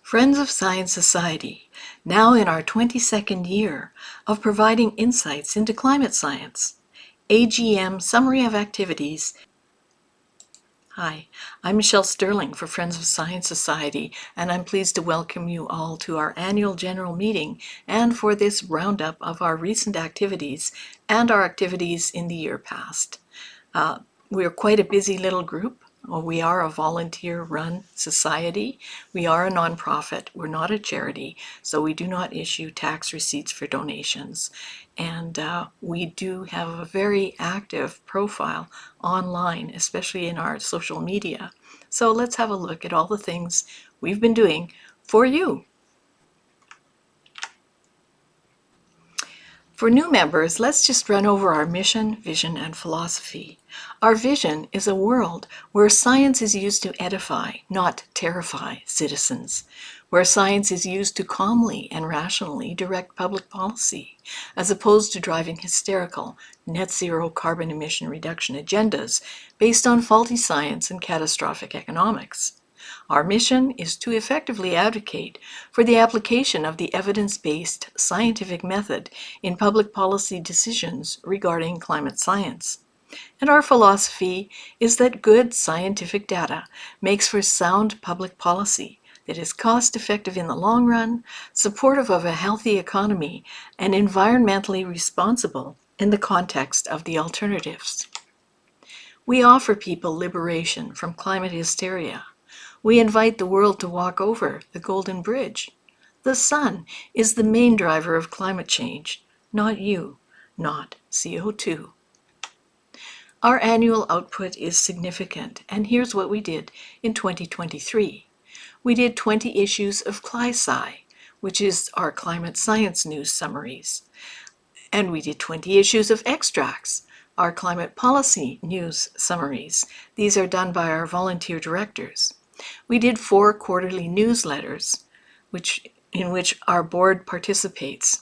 Friends of Science Society, now in our 22nd year of providing insights into climate science. AGM Summary of Activities. Hi, I'm Michelle Sterling for Friends of Science Society, and I'm pleased to welcome you all to our annual general meeting and for this roundup of our recent activities and our activities in the year past. We're quite a busy little group. We are a volunteer-run society. We are a nonprofit. We're not a charity, so we do not issue tax receipts for donations. And we do have a very active profile online, especially in our social media. So let's have a look at all the things we've been doing for you. For new members, let's just run over our mission, vision, and philosophy. Our vision is a world where science is used to edify, not terrify, citizens, where science is used to calmly and rationally direct public policy, as opposed to driving hysterical, net zero carbon emission reduction agendas based on faulty science and catastrophic economics. Our mission is to effectively advocate for the application of the evidence-based scientific method in public policy decisions regarding climate science. And our philosophy is that good scientific data makes for sound public policy that is cost-effective in the long run, supportive of a healthy economy, and environmentally responsible in the context of the alternatives. We offer people liberation from climate hysteria. We invite the world to walk over the Golden Bridge. The sun is the main driver of climate change, not you, not CO2. Our annual output is significant, and here's what we did in 2023. We did 20 issues of CLI-SCI, which is our climate science news summaries. And we did 20 issues of Extracts, our climate policy news summaries. These are done by our volunteer directors. We did 4 quarterly newsletters, in which our board participates.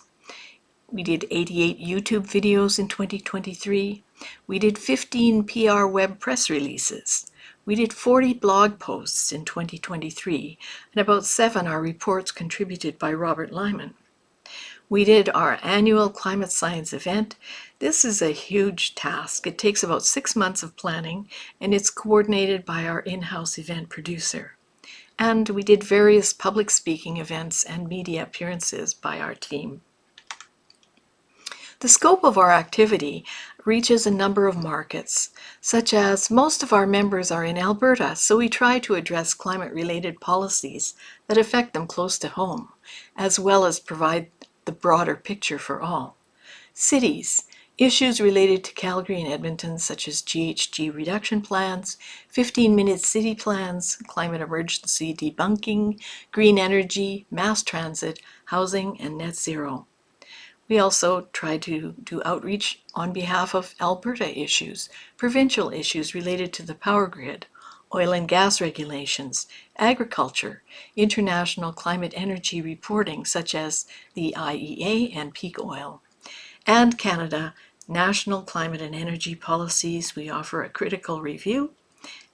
We did 88 YouTube videos in 2023. We did 15 PR web press releases. We did 40 blog posts in 2023, and about 7 are reports contributed by Robert Lyman. We did our annual climate science event. This is a huge task. It takes about 6 months of planning, and it's coordinated by our in-house event producer. And we did various public speaking events and media appearances by our team. The scope of our activity reaches a number of markets, such as most of our members are in Alberta, so we try to address climate-related policies that affect them close to home, as well as provide the broader picture for all. Cities, issues related to Calgary and Edmonton, such as GHG reduction plans, 15-minute city plans, climate emergency debunking, green energy, mass transit, housing, and net zero. We also try to do outreach on behalf of Alberta issues, provincial issues related to the power grid, oil and gas regulations, agriculture, international climate energy reporting such as the IEA and peak oil, and Canada, national climate and energy policies. We offer a critical review,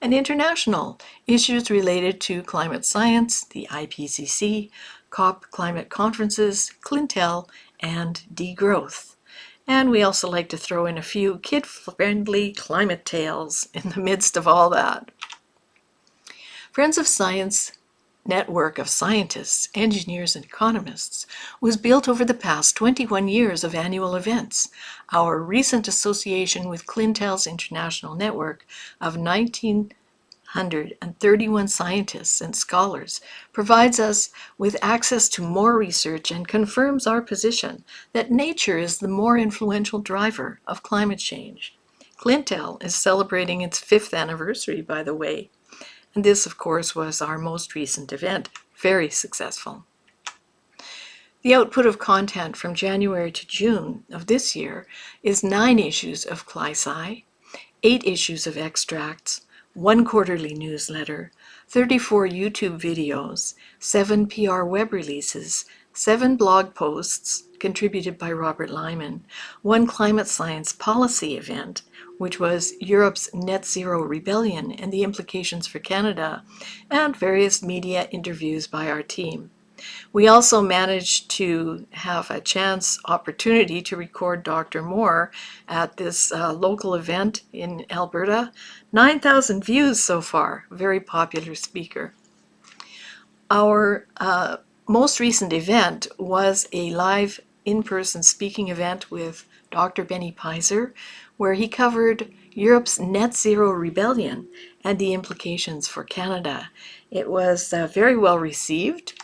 and international issues related to climate science, the IPCC, COP climate conferences, Clintel, and degrowth. And we also like to throw in a few kid-friendly climate tales in the midst of all that. Friends of Science network of scientists, engineers, and economists was built over the past 21 years of annual events. Our recent association with Clintel's international network of 1,931 scientists and scholars provides us with access to more research and confirms our position that nature is the more influential driver of climate change. Clintel is celebrating its 5th anniversary, by the way. And this, of course, was our most recent event, very successful. The output of content from January to June of this year is 9 issues of CLI-SCI, 8 issues of Extracts, 1 quarterly newsletter, 34 YouTube videos, 7 PR web releases, 7 blog posts contributed by Robert Lyman, 1 climate science policy event, which was Europe's net zero rebellion and the implications for Canada, and various media interviews by our team. We also managed to have a chance opportunity to record Dr. Moore at this local event in Alberta. 9,000 views so far, very popular speaker. Our most recent event was a live in-person speaking event with Dr. Benny Peiser, where he covered Europe's net zero rebellion and the implications for Canada. It was very well received,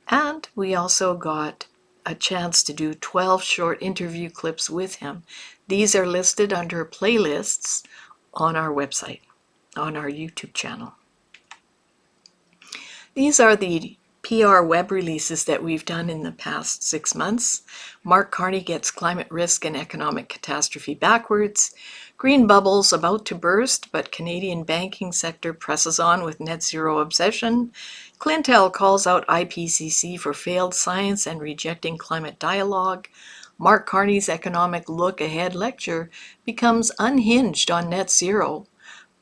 and we also got a chance to do 12 short interview clips with him. These are listed under playlists on our website, on our YouTube channel. These are the PR web releases that we've done in the past 6 months. Mark Carney gets climate risk and economic catastrophe backwards. Green bubbles about to burst, but Canadian banking sector presses on with net zero obsession. Clintel calls out IPCC for failed science and rejecting climate dialogue. Mark Carney's economic look ahead lecture becomes unhinged on net zero.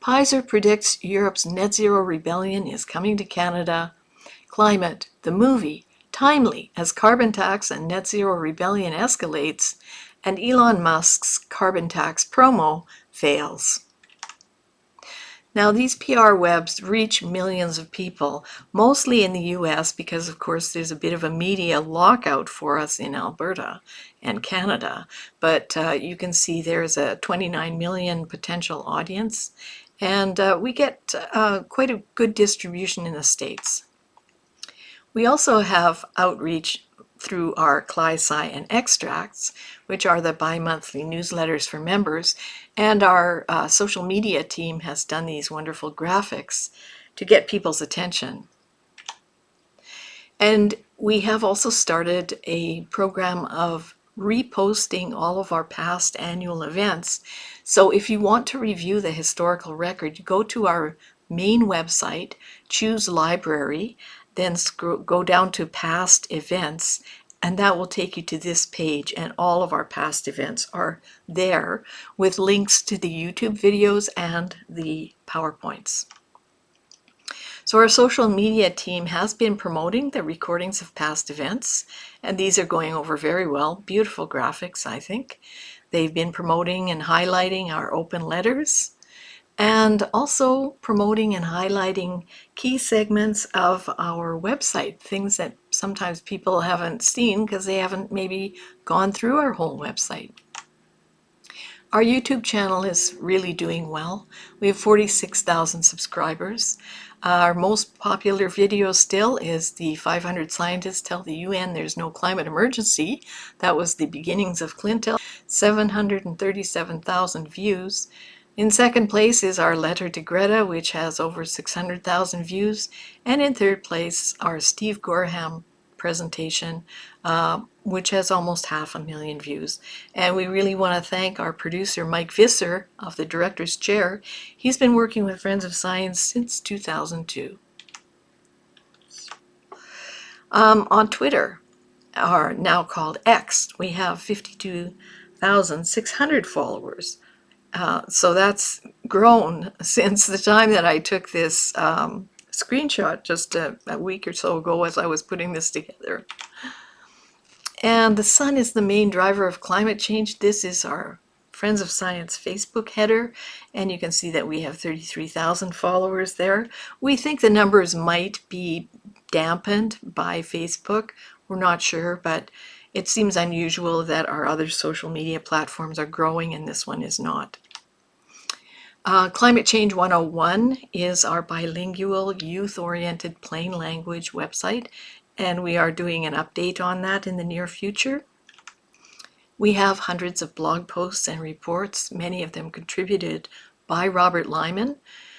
Peiser predicts Europe's net zero rebellion is coming to Canada. Climate, the movie, timely as carbon tax and net zero rebellion escalates, and Elon Musk's carbon tax promo fails. Now, these PR webs reach millions of people, mostly in the US, because of course there's a bit of a media lockout for us in Alberta and Canada. But you can see there's a 29 million potential audience, and we get quite a good distribution in the States. We also have outreach through our Cly-Sci and Extracts, which are the bi-monthly newsletters for members, and our social media team has done these wonderful graphics to get people's attention. And we have also started a program of reposting all of our past annual events. So if you want to review the historical record, you go to our main website, choose Library, then go down to Past Events, and that will take you to this page, and all of our past events are there with links to the YouTube videos and the PowerPoints. So our social media team has been promoting the recordings of past events, and these are going over very well. Beautiful graphics, I think. They've been promoting and highlighting our open letters, and also promoting and highlighting key segments of our website, things that sometimes people haven't seen because they haven't maybe gone through our whole website. Our YouTube channel is really doing well. We have 46,000 subscribers. Our most popular video still is the 500 scientists tell the UN there's no climate emergency. That was the beginnings of Clintel. 737,000 views. In second place is our letter to Greta, which has over 600,000 views. And in third place, our Steve Gorham presentation, which has almost 500,000 views. And we really want to thank our producer, Mike Visser, of the Director's Chair. He's been working with Friends of Science since 2002. On Twitter, are now called X, we have 52,600 followers. So that's grown since the time that I took this screenshot just a week or so ago as I was putting this together. And the sun is the main driver of climate change. This is our Friends of Science Facebook header, and you can see that we have 33,000 followers there. We think the numbers might be dampened by Facebook. We're not sure, but it seems unusual that our other social media platforms are growing and this one is not. Climate Change 101 is our bilingual, youth-oriented, plain language website, and we are doing an update on that in the near future. We have hundreds of blog posts and reports, many of them contributed by Robert Lyman.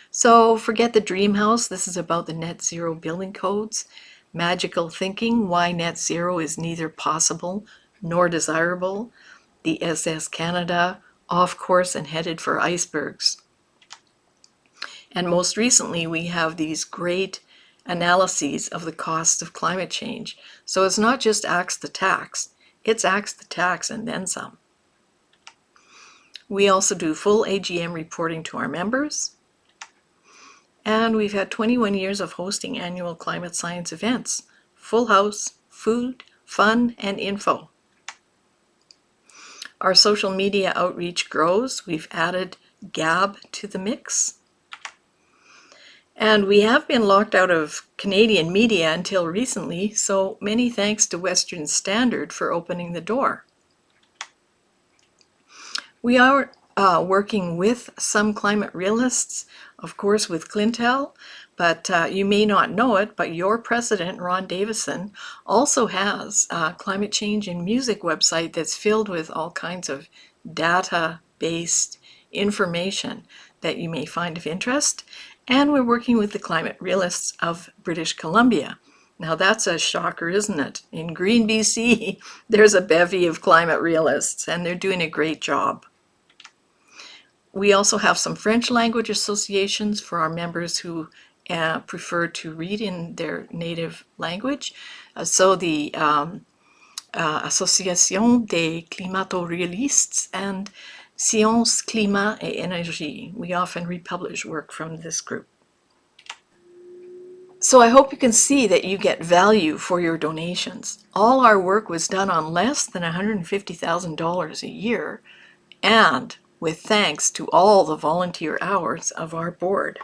So forget the dream house. This is about the net zero building codes. Magical thinking, why net zero is neither possible nor desirable. The SS Canada, off course and headed for icebergs. And most recently, we have these great analyses of the costs of climate change. So it's not just axe the tax, it's axe the tax and then some. We also do full AGM reporting to our members. And we've had 21 years of hosting annual climate science events. Full house, food, fun, and info. Our social media outreach grows. We've added Gab to the mix. And we have been locked out of Canadian media until recently, so many thanks to Western Standard for opening the door. We are working with some climate realists, of course with Clintel, but you may not know it, but your president, Ron Davison, also has a climate change in music website that's filled with all kinds of data-based information that you may find of interest. And we're working with the climate realists of British Columbia. Now that's a shocker, isn't it? In Green, BC, there's a bevy of climate realists, and they're doing a great job. We also have some French language associations for our members who prefer to read in their native language. So the Association des Climato-Realistes and Sciences, Climat et Énergie. We often republish work from this group. So I hope you can see that you get value for your donations. All our work was done on less than $150,000 a year, and with thanks to all the volunteer hours of our board.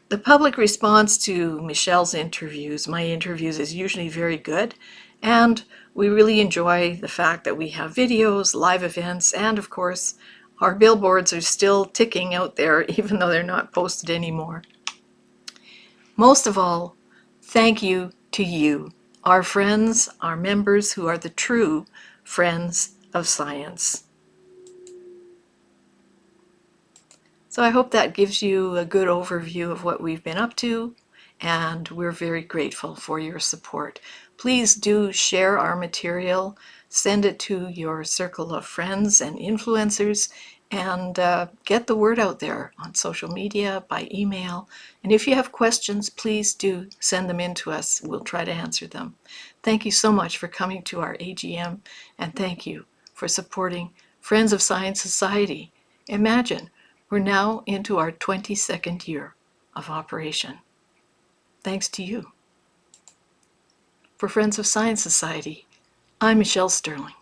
The public response to Michelle's interviews, my interviews, is usually very good, and we really enjoy the fact that we have videos, live events, and of course, our billboards are still ticking out there even though they're not posted anymore. Most of all, thank you to you, our friends, our members who are the true friends of science. So I hope that gives you a good overview of what we've been up to, and we're very grateful for your support. Please do share our material, send it to your circle of friends and influencers, and get the word out there on social media, by email. And if you have questions, please do send them in to us. We'll try to answer them. Thank you so much for coming to our AGM, and thank you for supporting Friends of Science Society. Imagine, we're now into our 22nd year of operation. Thanks to you. For Friends of Science Society, I'm Michelle Sterling.